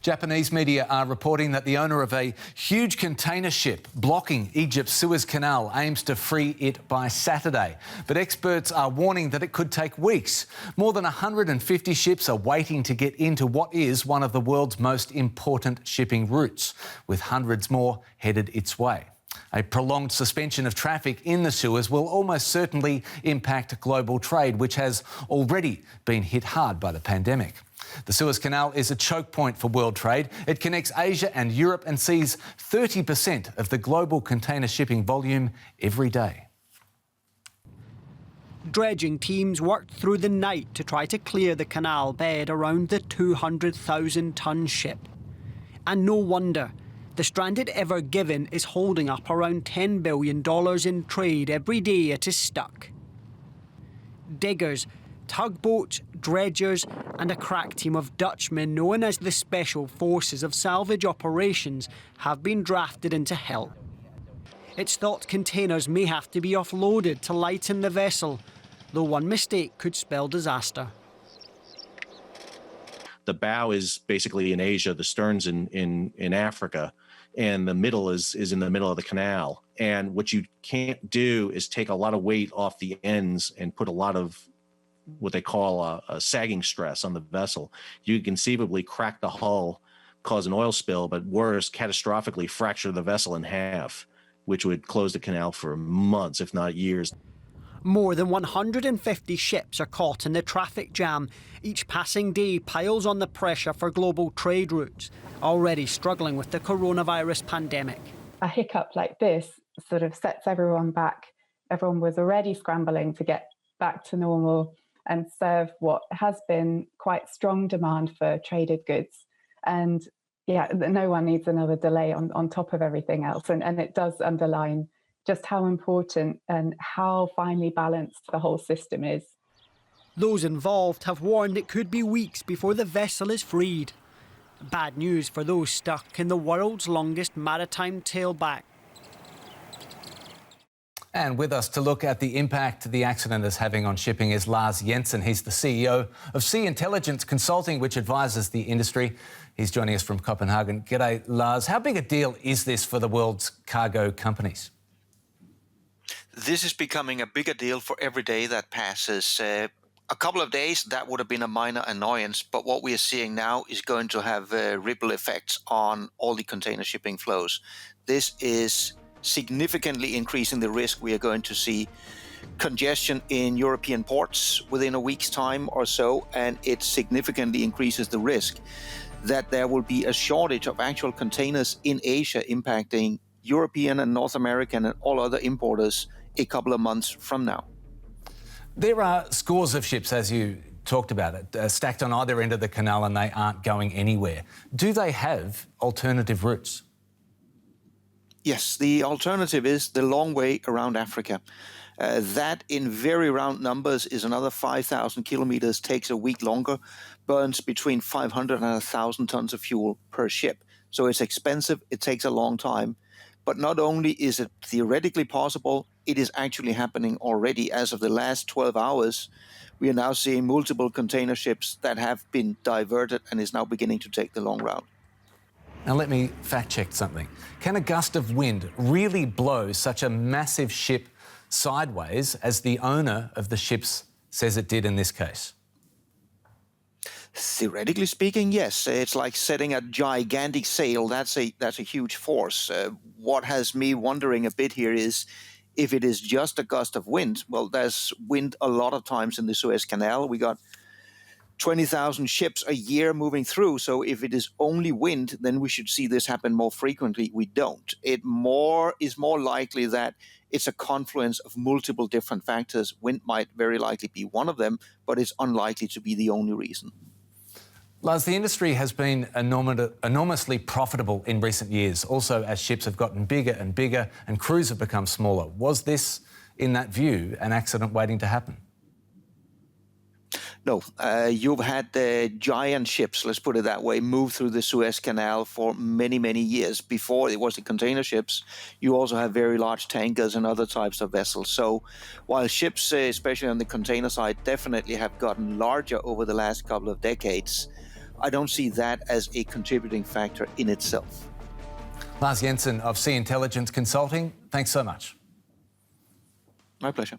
Japanese media are reporting that the owner of a huge container ship blocking Egypt's Suez Canal aims to free it by Saturday. But experts are warning that it could take weeks. More than 150 ships are waiting to get into what is one of the world's most important shipping routes, with hundreds more headed its way. A prolonged suspension of traffic in the Suez will almost certainly impact global trade, which has already been hit hard by the pandemic. The Suez Canal is a choke point for world trade. It connects Asia and Europe and sees 30% of the global container shipping volume every day. Dredging teams worked through the night to try to clear the canal bed around the 200,000-ton ship. And no wonder. The stranded Ever Given is holding up around $10 billion in trade every day it is stuck. Diggers, tugboats, dredgers and a crack team of Dutchmen known as the Special Forces of Salvage Operations have been drafted in to help. It's thought containers may have to be offloaded to lighten the vessel, though one mistake could spell disaster. The bow is basically in Asia, the stern's in Africa, and the middle is in the middle of the canal. And what you can't do is take a lot of weight off the ends and put a lot of what they call a sagging stress on the vessel. You can conceivably crack the hull, cause an oil spill, but worse, catastrophically fracture the vessel in half, which would close the canal for months, if not years. More than 150 ships are caught in the traffic jam. Each passing day piles on the pressure for global trade routes, already struggling with the coronavirus pandemic. A hiccup like this sort of sets everyone back. Everyone was already scrambling to get back to normal and serve what has been quite strong demand for traded goods. And yeah, no one needs another delay on top of everything else. And it does underline just how important and how finely balanced the whole system is. Those involved have warned it could be weeks before the vessel is freed. Bad news for those stuck in the world's longest maritime tailback. And with us to look at the impact the accident is having on shipping is Lars Jensen. He's the CEO of Sea Intelligence Consulting, which advises the industry. He's joining us from Copenhagen. G'day, Lars. How big a deal is this for the world's cargo companies? This is becoming a bigger deal for every day that passes. A couple of days, that would have been a minor annoyance, but what we are seeing now is going to have ripple effects on all the container shipping flows. This is significantly increasing the risk. We are going to see congestion in European ports within a week's time or so, and it significantly increases the risk that there will be a shortage of actual containers in Asia, impacting European and North American and all other importers a couple of months from now. There are scores of ships, as you talked about it, stacked on either end of the canal, and they aren't going anywhere. Do they have alternative routes? Yes, the alternative is the long way around Africa. That, in very round numbers, is another 5,000 kilometers, takes a week longer, burns between 500 and 1,000 tons of fuel per ship. So it's expensive, it takes a long time. But not only is it theoretically possible, it is actually happening already. As of the last 12 hours, we are now seeing multiple container ships that have been diverted and is now beginning to take the long route. Now let me fact check something. Can a gust of wind really blow such a massive ship sideways as the owner of the ships says it did in this case? Theoretically speaking, yes. It's like setting a gigantic sail. That's a huge force. What has me wondering a bit here is if it is just a gust of wind. Well, there's wind a lot of times in the Suez Canal. We got 20,000 ships a year moving through. So if it is only wind, then we should see this happen more frequently. We don't. It is more likely that it's a confluence of multiple different factors. Wind might very likely be one of them, but it's unlikely to be the only reason. Lars, the industry has been enormously profitable in recent years, also as ships have gotten bigger and bigger and crews have become smaller. Was this, in that view, an accident waiting to happen? No, you've had giant ships, let's put it that way, move through the Suez Canal for many, many years. Before it was the container ships, you also have very large tankers and other types of vessels. So while ships, especially on the container side, definitely have gotten larger over the last couple of decades, I don't see that as a contributing factor in itself. Lars Jensen of Sea Intelligence Consulting, thanks so much. My pleasure.